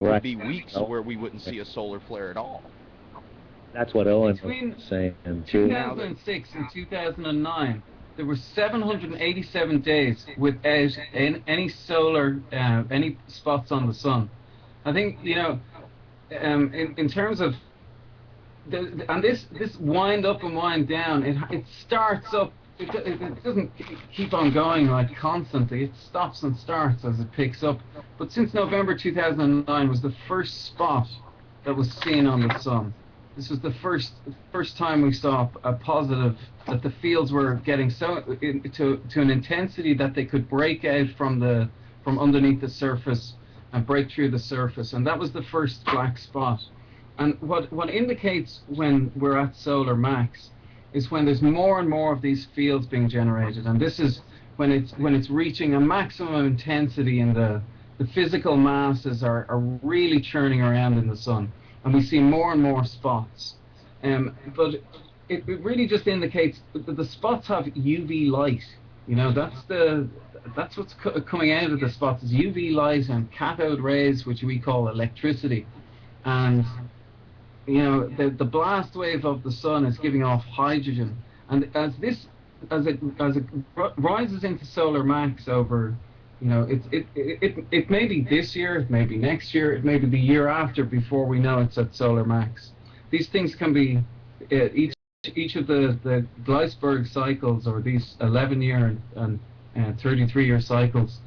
would be weeks where we wouldn't see a solar flare at all. That's what Owen Between was saying too. 2006 and 2009, there were 787 days without any solar, any spots on the sun. I think, you know, in terms of, and this wind up and wind down, it starts up, it doesn't keep on going like constantly, it stops and starts as it picks up. But since November 2009 was the first spot that was seen on the sun. This was the first time we saw a positive, that the fields were getting to an intensity that they could break out from underneath the surface and break through the surface, and that was the first black spot. And what indicates when we're at solar max is when there's more and more of these fields being generated, and this is when it's reaching a maximum intensity, and the physical masses are really churning around in the sun. And we see more and more spots, but it really just indicates that the spots have UV light. You know, that's what's coming out of the spots is UV light and cathode rays, which we call electricity. And you know, the blast wave of the sun is giving off hydrogen, and as it rises into solar max over. You know, it may be this year, it may be next year, it may be the year after before we know it's at solar max. These things can be each of the Gleisberg cycles, or these 11-year and 33-year cycles.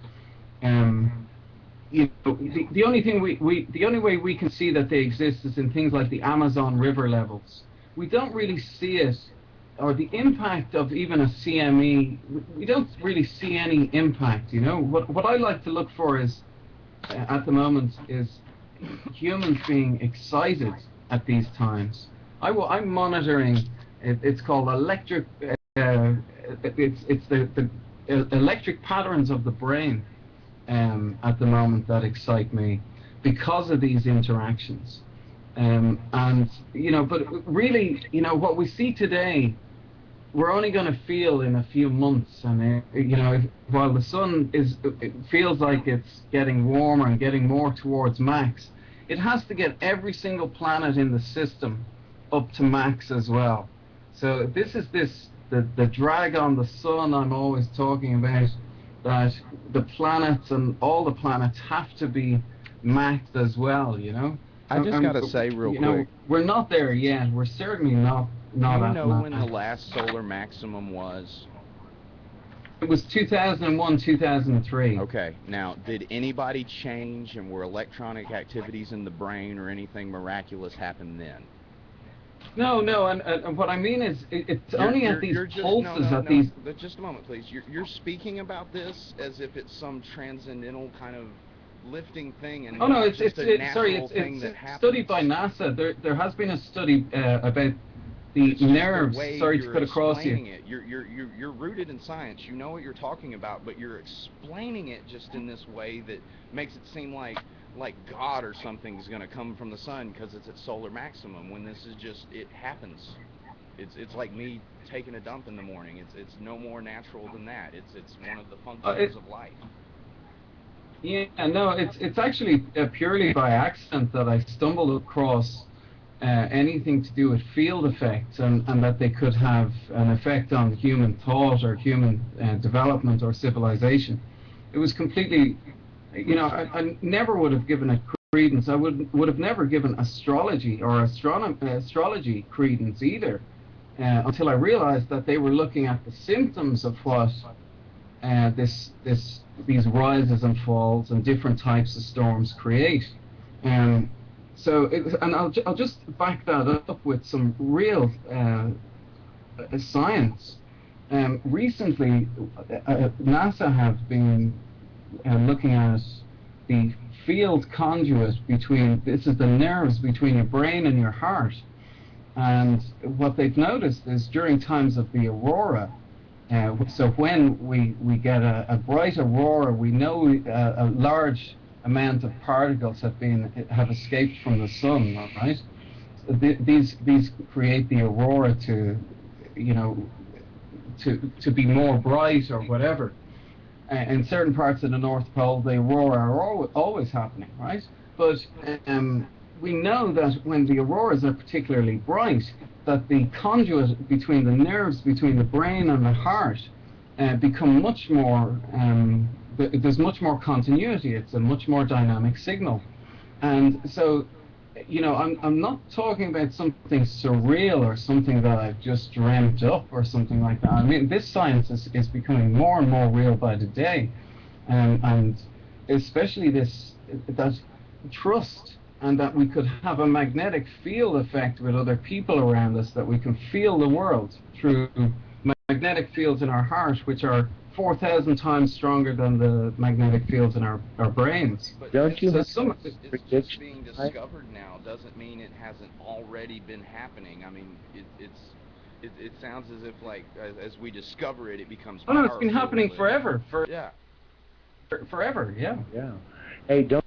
You know, the only thing the only way we can see that they exist is in things like the Amazon River levels. We don't really see it. Or the impact of even a CME, we don't really see any impact. You know, what I like to look for is, at the moment, is humans being excited at these times. I'm monitoring. It's called electric. It's the electric patterns of the brain at the moment that excite me because of these interactions. And you know, but really, you know, what we see today, we're only going to feel in a few months. And you know, while the sun it feels like it's getting warmer and getting more towards max, it has to get every single planet in the system up to max as well. So this is the drag on the sun I'm always talking about, that the planets and all the planets have to be maxed as well, you know. I just got to say real quick. Know, we're not there yet. We're certainly not Do you know when the last solar maximum was? It was 2001, 2003. Okay. Now, did anybody change, and were electronic activities in the brain or anything miraculous happen then? No, and what I mean is, it's only at these pulses, at these... Just a moment, please. You're speaking about this as if it's some transcendental kind of lifting thing, and it's studied by NASA. There has been a study about the nerves. Sorry to cut across you. You're rooted in science. You know what you're talking about, but you're explaining it just in this way that makes it seem like God or something is going to come from the sun because it's at solar maximum, when this is just, it happens. It's like me taking a dump in the morning. It's no more natural than that. It's one of the functions of life. Yeah, no, it's actually purely by accident that I stumbled across anything to do with field effects, and that they could have an effect on human thought or human development or civilization. It was completely, you know, I never would have given it credence. I would have never given astrology or astrology credence either, until I realized that they were looking at the symptoms of what these rises and falls and different types of storms create. So, and I'll just back that up with some real science. Recently, NASA have been looking at the field conduit between, this is the nerves between your brain and your heart. And what they've noticed is during times of the aurora, so when we get a bright aurora, we know a large amount of particles have escaped from the sun, right? These create the aurora to, you know, to be more bright or whatever. In certain parts of the North Pole, the aurora are always happening, right? But we know that when the auroras are particularly bright, that the conduit between the nerves, between the brain and the heart, become much more, there's much more continuity. It's a much more dynamic signal. And so, you know, I'm not talking about something surreal or something that I've just dreamt up or something like that. I mean, this science is becoming more and more real by the day. And especially that trust, and that we could have a magnetic field effect with other people around us, that we can feel the world through magnetic fields in our heart, which are 4,000 times stronger than the magnetic fields in our brains. But Don't you have it's just being discovered now doesn't mean it hasn't already been happening. I mean, it sounds as if, like, as we discover it, it becomes Oh no, it's been happening forever. Yeah. Forever, yeah. Yeah. Hey, don't.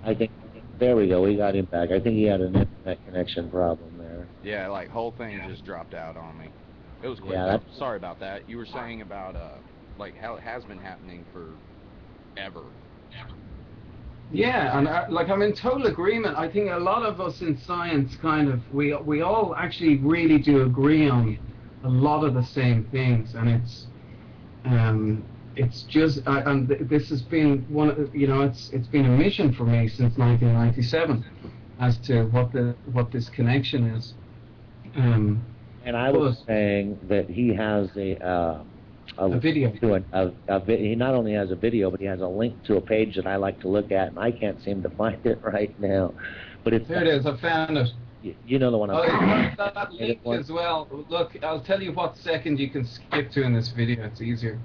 I think, there we go, we got him back. I think he had an internet connection problem there. Yeah, like, whole thing just dropped out on me. It was quick. Yeah, Sorry about that. You were saying about like how it has been happening for ever. Yeah, and I'm in total agreement. I think a lot of us in science we all actually really do agree on a lot of the same things, and it's just and this has been it's been a mission for me since 1997 as to what this connection is. And I was saying that he has a video. He not only has a video, but he has a link to a page that I like to look at, and I can't seem to find it right now. But it's there. It is. I found it. You know the one I'm talking about. That link as well. Look, I'll tell you what second you can skip to in this video. It's easier.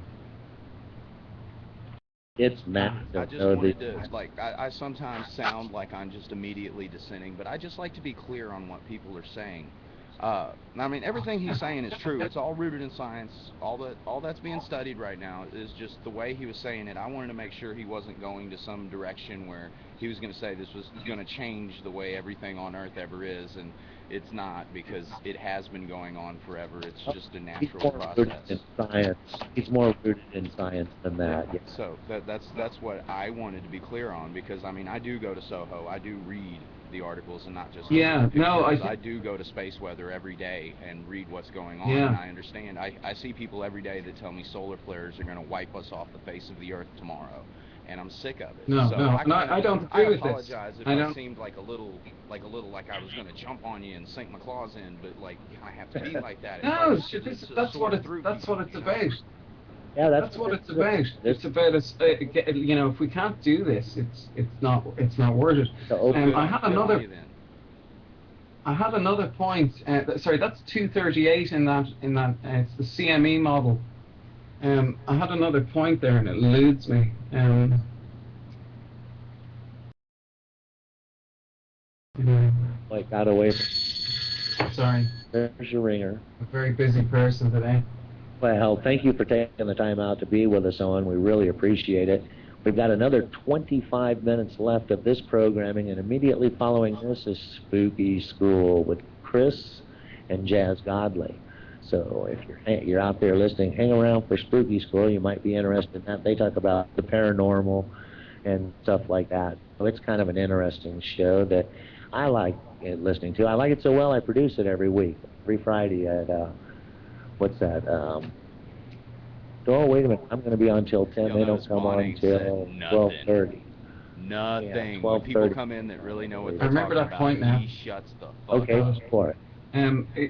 It's massive. I just wanted to, like, I sometimes sound like I'm just immediately dissenting, but I just like to be clear on what people are saying. I mean, everything he's saying is true. It's all rooted in science. All that's being studied right now is just the way he was saying it. I wanted to make sure he wasn't going to some direction where he was going to say this was going to change the way everything on Earth ever is, and it's not, because it has been going on forever. It's just a natural process. In science. He's more rooted in science than that. Yeah. So that's what I wanted to be clear on, because I mean, I do go to Soho. I do read the articles and not just I do go to Space Weather every day and read what's going on, and I understand. I see people every day that tell me solar flares are going to wipe us off the face of the Earth tomorrow, and I'm sick of it. I don't agree with this. I apologize if I seemed like a little like I was going to jump on you and sink my claws in, but like, I have to be like that. No, that's what it's about. Yeah, that's what it's about. It's about us. You know, if we can't do this, it's not worth it. I had another point. Sorry, that's 238 in that. It's the CME model. I had another point there, and it eludes me. Like, got away. Sorry. There's your ringer. A very busy person today. Well, thank you for taking the time out to be with us, Owen. We really appreciate it. We've got another 25 minutes left of this programming, and immediately following this is Spooky School with Chris and Jazz Godley. So if you're out there listening, hang around for Spooky School. You might be interested in that. They talk about the paranormal and stuff like that. So it's kind of an interesting show that I like listening to. I like it so well I produce it every week, every Friday at what's that? Oh, wait a minute. I'm going to be on till 10. They don't come on until 12:30. Nothing. Yeah, when people 12:30. come in that really know what I they're remember talking that point about, now. he shuts the fuck Okay, up. for it.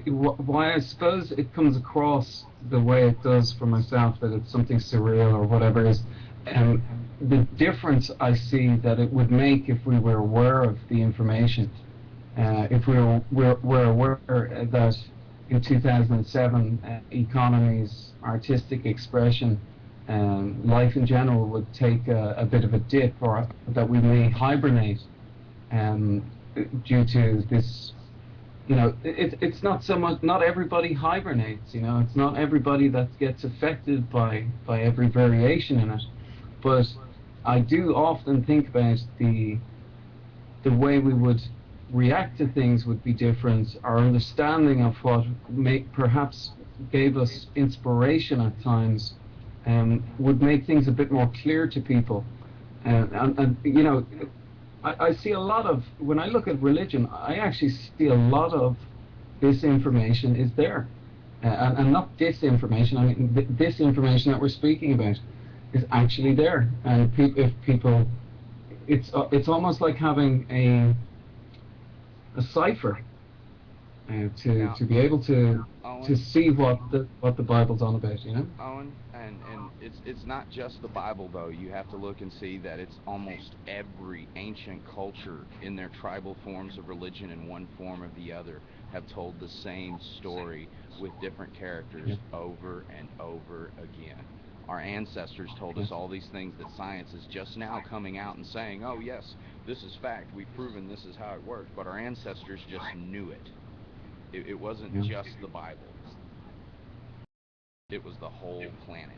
Why I suppose it comes across the way it does for myself, that it's something surreal or whatever, is the difference I see that it would make if we were aware of the information. If we were aware that in 2007 economies, artistic expression, life in general would take a bit of a dip, or that we may hibernate due to this. It's not so much, not everybody hibernates, it's not everybody that gets affected by every variation in it. But I do often think about the way we would react to things would be different. Our understanding of what perhaps gave us inspiration at times would make things a bit more clear to people. I see a lot of, when I look at religion, I actually see a lot of this information is there. And not disinformation, I mean this information that we're speaking about is actually there. And if people, it's almost like having a cipher to be able to see what the Bible's on about, Owen, and it's not just the Bible though. You have to look and see that it's almost every ancient culture in their tribal forms of religion in one form or the other have told the same story with different characters over and over again. Our ancestors told us all these things that science is just now coming out and saying, oh yes, this is fact, we've proven this is how it works, but our ancestors just knew it. It wasn't just the Bible. It was the whole planet.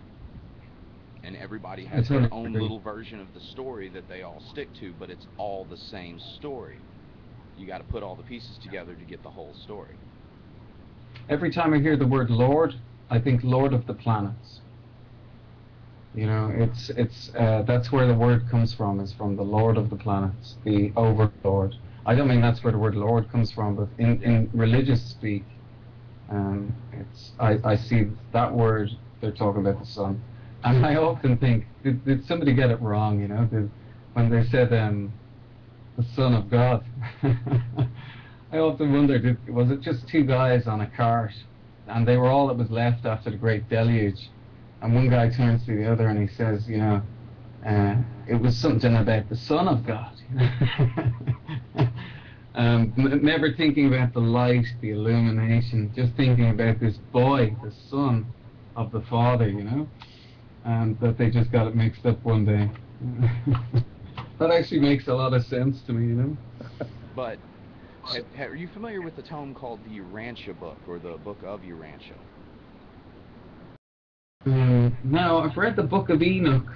And everybody has their own little version of the story that they all stick to, but it's all the same story. You got to put all the pieces together to get the whole story. Every time I hear the word Lord, I think Lord of the Planets. It's that's where the word comes from. Is from the Lord of the Planets, the Overlord. I don't mean that's where the word Lord comes from, but in religious speak, I see that word, they're talking about the sun. And I often think, did somebody get it wrong, when they said the Son of God? I often wonder, was it just two guys on a cart, and they were all that was left after the great deluge? And one guy turns to the other and he says, it was something about the Son of God. Never thinking about the light, the illumination, just thinking about this boy, the son of the Father, and that they just got it mixed up one day. That actually makes a lot of sense to me, But are you familiar with the tome called the Urantia book, or the Book of Urantia? No, I've read the Book of Enoch.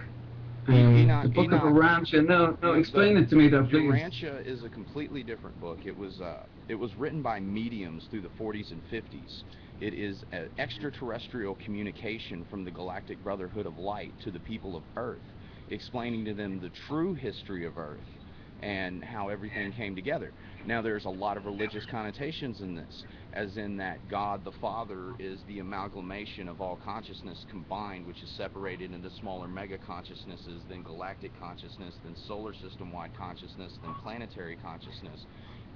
The Book of Urantia. No, explain it to me, though, please. Urantia is a completely different book. It was written by mediums through the 40s and 50s. It is an extraterrestrial communication from the Galactic Brotherhood of Light to the people of Earth, explaining to them the true history of Earth and how everything came together. Now, there's a lot of religious connotations in this, as in that God the Father is the amalgamation of all consciousness combined, which is separated into smaller mega consciousnesses, then galactic consciousness, then solar system-wide consciousness, then planetary consciousness.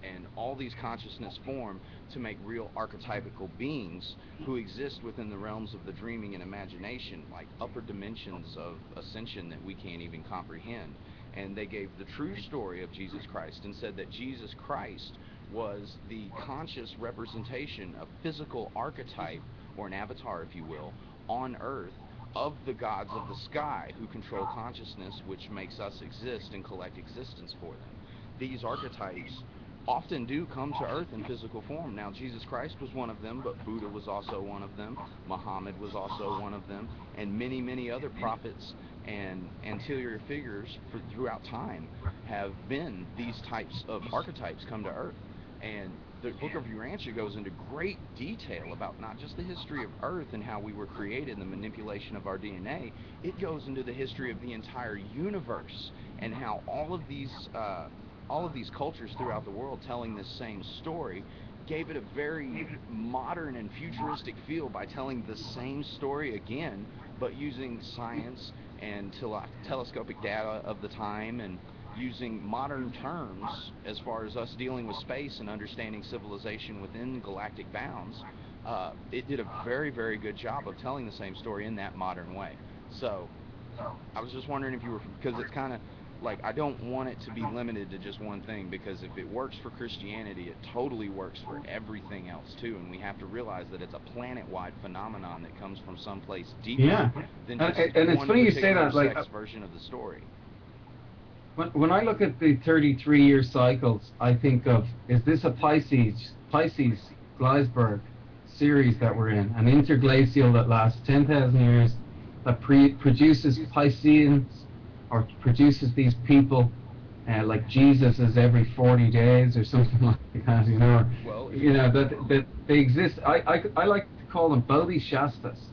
And all these consciousness form to make real archetypical beings who exist within the realms of the dreaming and imagination, like upper dimensions of ascension that we can't even comprehend. And they gave the true story of Jesus Christ and said that Jesus Christ was the conscious representation, a physical archetype, or an avatar, if you will, on Earth of the gods of the sky who control consciousness, which makes us exist and collect existence for them. These archetypes often do come to earth in physical form. Now, Jesus Christ was one of them, but Buddha was also one of them. Muhammad was also one of them, and many, many other prophets and anterior figures throughout time have been these types of archetypes come to earth. And the book of Urantia goes into great detail about not just the history of Earth and how we were created and the manipulation of our DNA. It goes into the history of the entire universe and how all of these cultures throughout the world telling this same story gave it a very modern and futuristic feel by telling the same story again, but using science and telescopic data of the time and using modern terms as far as us dealing with space and understanding civilization within galactic bounds. It did a very, very good job of telling the same story in that modern way. So I was just wondering if you were, because it's kind of like, I don't want it to be limited to just one thing, because if it works for Christianity, it totally works for everything else too, and we have to realize that it's a planet-wide phenomenon that comes from someplace deeper than just and it's one funny you say that, particular like, version of the story. When I look at the 33-year cycles, I think of, is this a Pisces Gleisberg series that we're in, an interglacial that lasts 10,000 years, that produces Pisceans, or produces these people, like Jesus is every 40 days or something like that, you know, Well, that they exist. I like to call them bodhisattvas,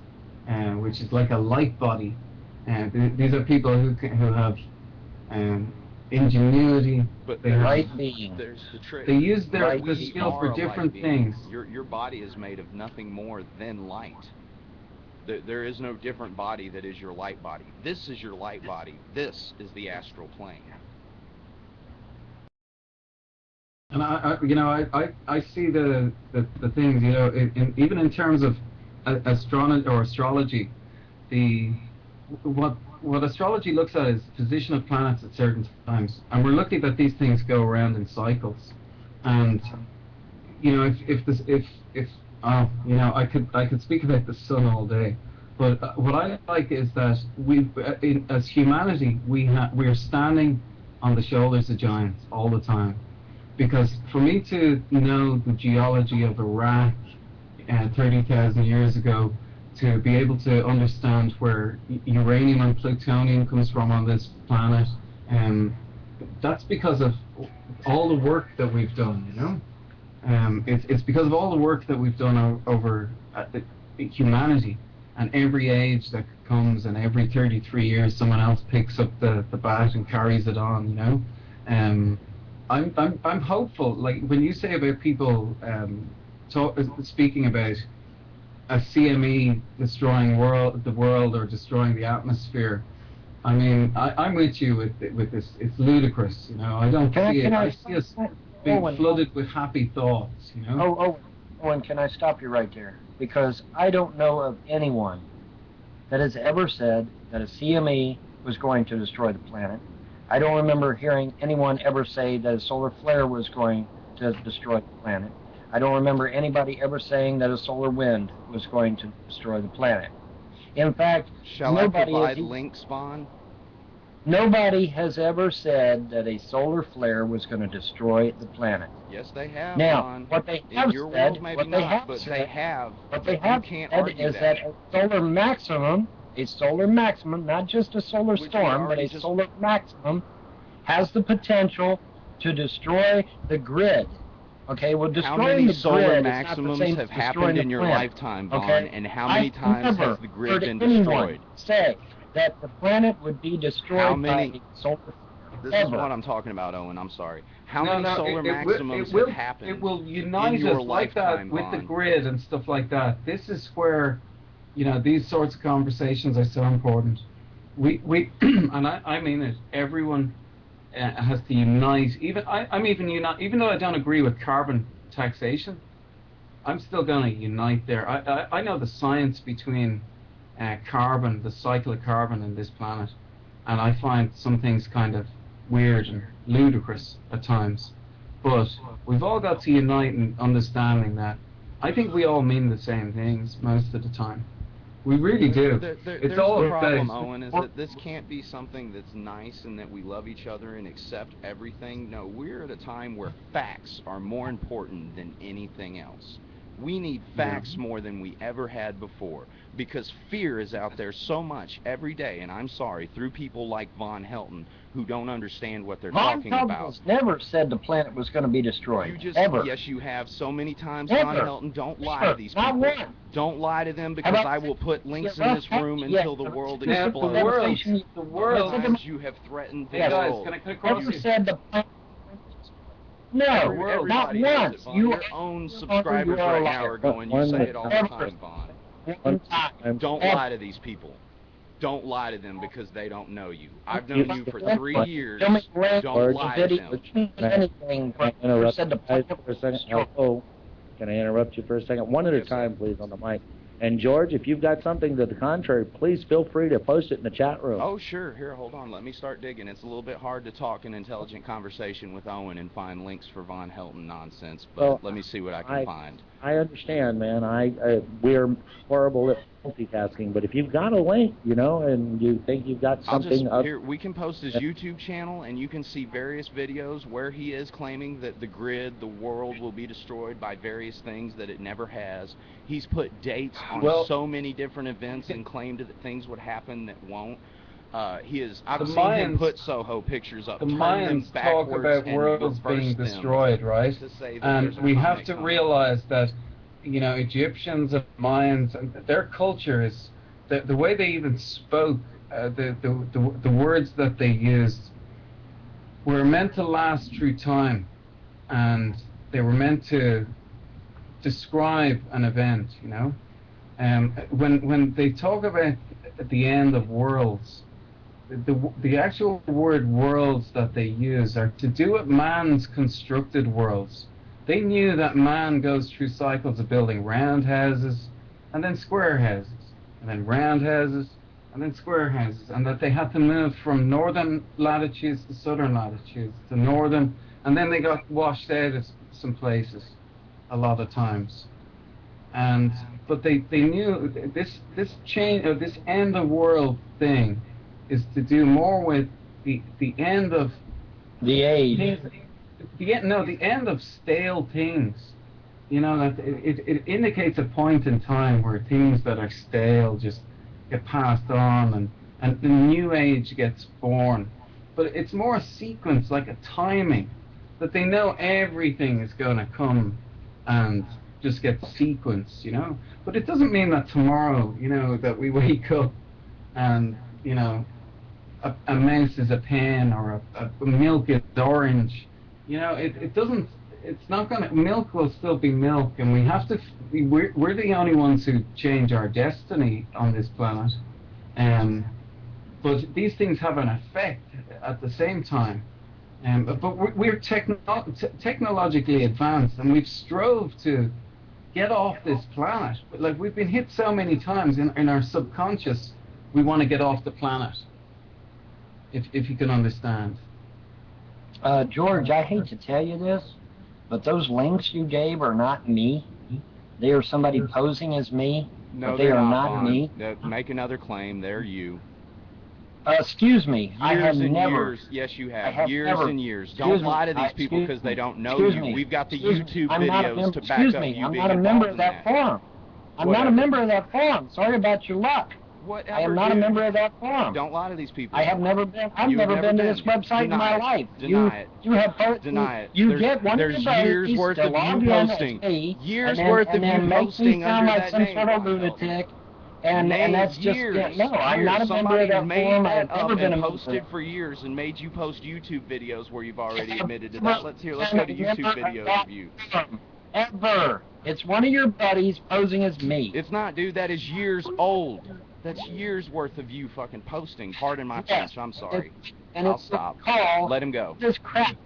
which is like a light body, and these are people who have ingenuity. But there's the trick. They use their We skill for are different light beings. things. Your body is made of nothing more than light. There is no different body that is your light body. This is your light body. This is the astral plane. And I see the things, you know, even in terms of astrology, what astrology looks at is position of planets at certain times, and we're lucky that these things go around in cycles. And you know, I could speak about the sun all day, but what I like is that as humanity, we are standing on the shoulders of giants all the time. Because for me to know the geology of Iraq 30,000 years ago, to be able to understand where uranium and plutonium comes from on this planet, that's because of all the work that we've done, you know? It's because of all the work that we've done over humanity, and every age that comes, and every 33 years someone else picks up the bat and carries it on, you know? I'm hopeful. Like when you say about people speaking about a CME destroying the world or destroying the atmosphere, I mean, I'm with you with this. It's ludicrous, you know. I don't see it. I see us being flooded with happy thoughts, you know. Owen, can I stop you right there? Because I don't know of anyone that has ever said that a CME was going to destroy the planet. I don't remember hearing anyone ever say that a solar flare was going to destroy the planet. I don't remember anybody ever saying that a solar wind was going to destroy the planet. In fact, Shall I provide links, Vaughn? Nobody has ever said that a solar flare was going to destroy the planet. Yes, they have. Now, Vaughn. what they have In your said, world, maybe what they not, have but said, they have. what they You have can't said argue is that a solar maximum, not just a solar storm, but a solar maximum, has the potential to destroy the grid. Okay, well, destroying how many the solar grid maximums is not the same have as happened in your planet, lifetime, Vaughn? okay? And how many times has the grid been destroyed? Say that the planet would be destroyed by a solar flare. This is what I'm talking about, Owen. I'm sorry. How many solar maximums have happened? It will unite in your us like that with the grid and stuff like that. This is where, you know, these sorts of conversations are so important. We and I mean it. Everyone has to unite. I'm even unite. Even though I don't agree with carbon taxation, I'm still going to unite there. I know the science between carbon, the cycle of carbon in this planet, and I find some things kind of weird and ludicrous at times. But we've all got to unite in understanding that. I think we all mean the same things most of the time. We really do. It's there's all the about problem, Owen, is that this can't be something that's nice and that we love each other and accept everything. No, we're at a time where facts are more important than anything else. We need facts more than we ever had before, because fear is out there so much every day, and I'm sorry, through people like Von Helton who don't understand what they're talking Von about. Helton has never said the planet was going to be destroyed. You just, ever. yes, you have so many times, Ever. Von Helton. Don't lie to these people. Not one. Don't lie to them, because I will put links in this room until the world explodes. The world. Times you have threatened the Hey guys, world. can I cut across Never you? said the planet. No, not Everybody does once. it, Vaughn. Your own subscribers right now are going, you say it all the time, Vaughn. One time. Don't lie to these people. Don't lie to them, because they don't know you. I've known you for 3 years. Don't lie to them. Anything. Can I interrupt Said the you guys planet for a second? was Oh, can I interrupt you for a second? One at a Yes, sir. time, please, on the mic. And George, if you've got something to the contrary, please feel free to post it in the chat room. Oh, sure. Here, hold on. Let me start digging. It's a little bit hard to talk an intelligent conversation with Owen and find links for Von Helton nonsense, but Well, let me see what I can find. I understand, man. We're horrible at multitasking, but if you've got a link, you know, and you think you've got I'll something just, here, we can post his YouTube channel, and you can see various videos where he is claiming that the grid, the world, will be destroyed by various things that it never has. He's put dates on so many different events and claimed that things would happen that won't. I've seen him put Soho pictures up. The Mayans talk about worlds being destroyed, right? And we have to realize that, you know, Egyptians and Mayans, their culture is the way they even spoke, the words that they used were meant to last through time, and they were meant to describe an event, you know. When they talk about the end of worlds, the actual word worlds that they use are to do with man's constructed worlds. They knew that man goes through cycles of building round houses and then square houses, and then round houses and then square houses, and that they had to move from northern latitudes to southern latitudes to northern, and then they got washed out of some places a lot of times. But they knew this change, or this end of world thing, is to do more with the end of the age. The end of stale things. You know, that it indicates a point in time where things that are stale just get passed on, and the new age gets born. But it's more a sequence, like a timing, that they know everything is going to come and just get sequenced, you know. But it doesn't mean that tomorrow, you know, that we wake up and, you know, a mouse is a pen, or a milk is orange. You know, it doesn't, it's not going to, milk will still be milk, and we have to, we're the only ones who change our destiny on this planet. But these things have an effect at the same time. But we're technologically advanced, and we've strove to get off this planet. Like, we've been hit so many times in our subconscious, we want to get off the planet. If you can understand. George, I hate to tell you this, but those links you gave are not me. They are somebody posing as me, but they are not me. Make another claim. They're you. Excuse me. I have never. Years. Yes, you have. Years and years. Don't lie to these people because they don't know you. We've got the YouTube videos to back up you being involved in that. I'm not a member of that forum. I'm not a member of that forum. Sorry about your luck. Whatever, I am not a member of that forum. Don't lie to these people. I have never been. I've never been to this website in my life. Deny it. You have posted. Deny it. You get one of your years worth of you posting. Years worth of you posting under that name. Make me sound like some sort of lunatic. And that's just no. I'm not a member of that made forum. That I've never been a member. Posted for years and made you post YouTube videos where you've already admitted to that. Let's go to YouTube videos of you. Ever. It's one of your buddies posing as me. It's not, dude. That is years old. That's years worth of you fucking posting. Pardon my French. I'm sorry. I'll stop. Let him go. This crap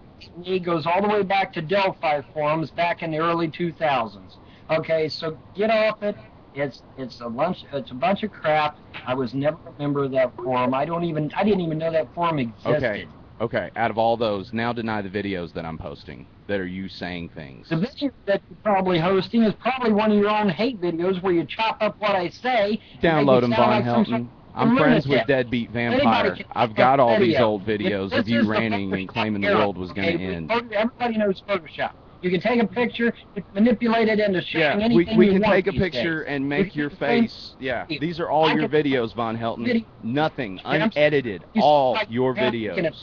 goes all the way back to Delphi forums back in the early 2000s. Okay, so get off it. It's a bunch of crap. I was never a member of that forum. I didn't even know that forum existed. Okay, out of all those, now deny the videos that I'm posting that are you saying things. The video that you're probably hosting is probably one of your own hate videos where you chop up what I say. Download them, Von like Helton. I'm friends with Deadbeat Vampire. I've got all these old videos of you ranting and claiming the world was going to end. Everybody knows Photoshop. You can take a picture, you can manipulate it into showing anything we you want. can take a picture and make your face. Yeah, these are all your videos, Von Helton. Nothing, unedited, all your videos.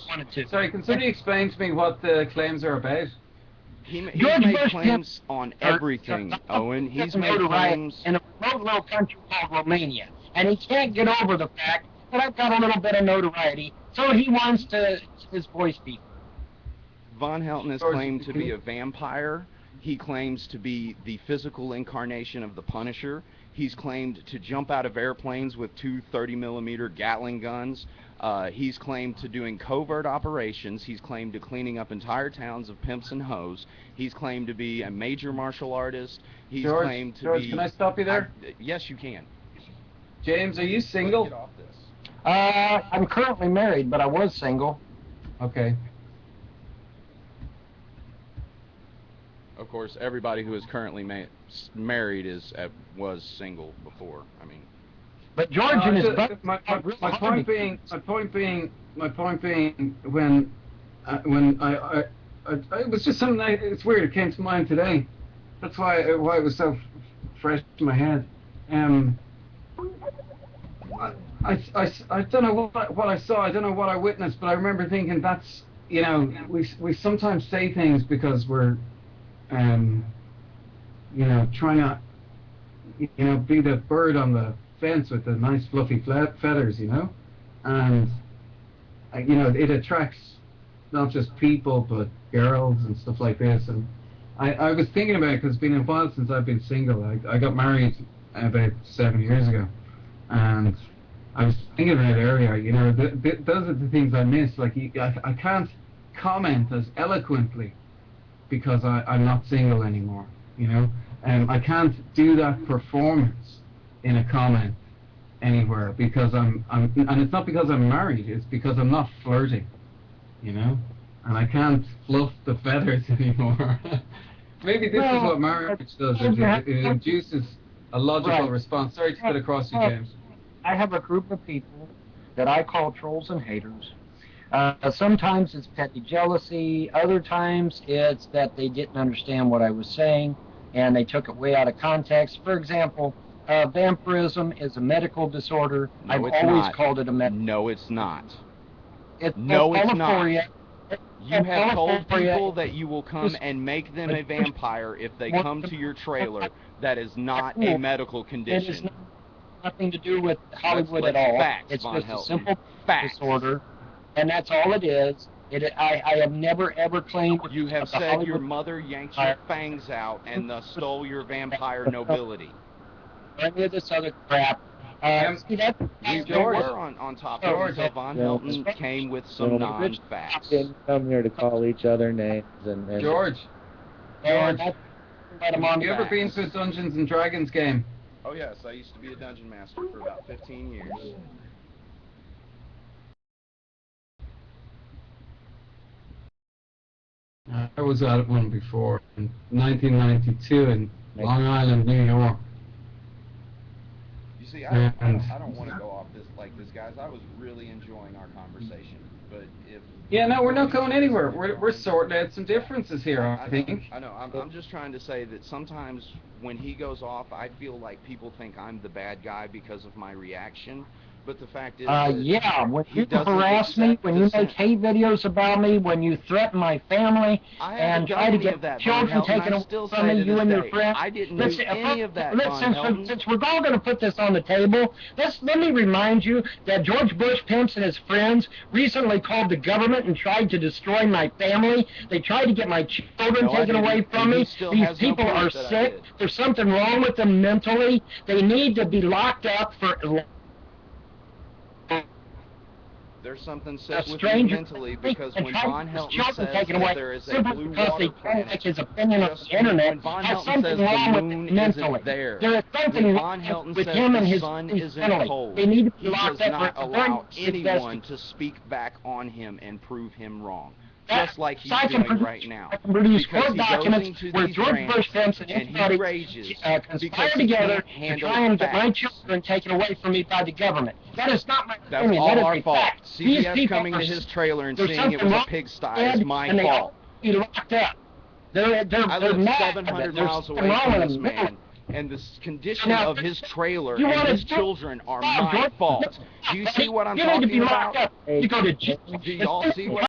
Sorry, can somebody explain to me what the claims are about? He's made claims on everything, Owen. He's made claims in a remote little country called Romania, and he can't get over the fact that I've got a little bit of notoriety, so he wants to his voice be. Von Helton has claimed to be a vampire. He claims to be the physical incarnation of the Punisher. He's claimed to jump out of airplanes with two 30mm Gatling guns. He's claimed to doing covert operations. He's claimed to cleaning up entire towns of pimps and hoes. He's claimed to be a major martial artist. He's claimed to be... Can I stop you there? Yes, you can. James, are you single? Get off this. I'm currently married, but I was single. Okay. Of course, everybody who is currently married was single before. I mean, but George and his brother. My point being, when I it was just something. It's weird. It came to mind today. That's why it was so fresh in my head. I don't know what I saw. I don't know what I witnessed, but I remember thinking that's, you know, we sometimes say things because we're you know, trying to, you know, be the bird on the fence with the nice fluffy feathers, you know, and you know, it attracts not just people but girls and stuff like this. And I was thinking about it because it's been a while since I've been single. I got married about 7 years ago, and I was thinking about it earlier. You know, those are the things I miss. Like I can't comment as eloquently because I'm not single anymore, you know, and I can't do that performance in a comment anywhere because and it's not because I'm married, it's because I'm not flirting, you know, and I can't fluff the feathers anymore. Maybe this is what marriage does, it induces a logical response. Sorry to cut across you, James. I have a group of people that I call trolls and haters. Sometimes it's petty jealousy. Other times it's that they didn't understand what I was saying and they took it way out of context. For example, vampirism is a medical disorder. No, I've it's always not. called it a medical. No, it's not. It's no, it's not. You have told people that you will come and make them a vampire if they come to your trailer. That is not a medical condition. It has nothing to do with Hollywood Let's at all. facts, It's Von just Helton. a simple Facts. disorder. And that's all it is. I have never ever claimed. You have said your mother yanked your fangs out and thus stole your vampire nobility. Any of this other crap. See, we were on top of it until Von Helton came with some non-facts. Didn't come here to call each other names and George. Have you ever been to a Dungeons and Dragons game? Oh yes, I used to be a dungeon master for about 15 years. I was at one before in 1992 in Long Island, New York. You see, I don't want to go off this like this, guys. I was really enjoying our conversation, but if no, we're not going anywhere. We're sorting out some differences here, I think. I know. I'm just trying to say that sometimes when he goes off, I feel like people think I'm the bad guy because of my reaction. But the fact is, yeah, when you harass me, when you make hate videos about me, when you threaten my family, and try to get children taken away from me, you and your friends. I didn't do any of that, since we're all going to put this on the table, let me remind you that George Bush pimps and his friends recently called the government and tried to destroy my family. They tried to get my children taken away from me. These people are sick. There's something wrong with them mentally. They need to be locked up for There's something a says with you stranger mentally, because and when try Von his Helton children says taken that away there is a simply blue because water they don't like planet, his opinion on just the internet when Von has Helton something says the wrong with moon him mentally. isn't there, There is something when wrong Von Helton with says him and the his sun his isn't mentally. cold, They need to be he does locked up not for a very allow anyone investigation. to speak back on him and prove him wrong. That- Just like he's so I can doing produce- right now. I can produce Because court he goes documents into where these George rants Bush Simpson and he anybody rages conspire because he together can't to handle try and get my facts. children taken away from me by the government. That is not my That's opinion. all That is our a fault. fact. These CBS people coming to are- his trailer and there's seeing it something was a wrong pigsty with is my and they fault. all be locked up. They're I they're live mad. 700 There's miles something away wrong from with this them. man, and the condition Now, of his trailer you and wanna his do- children are Stop, my George. fault. Do you see what I'm You need to be talking locked about? up. You go to jail. Do y'all see what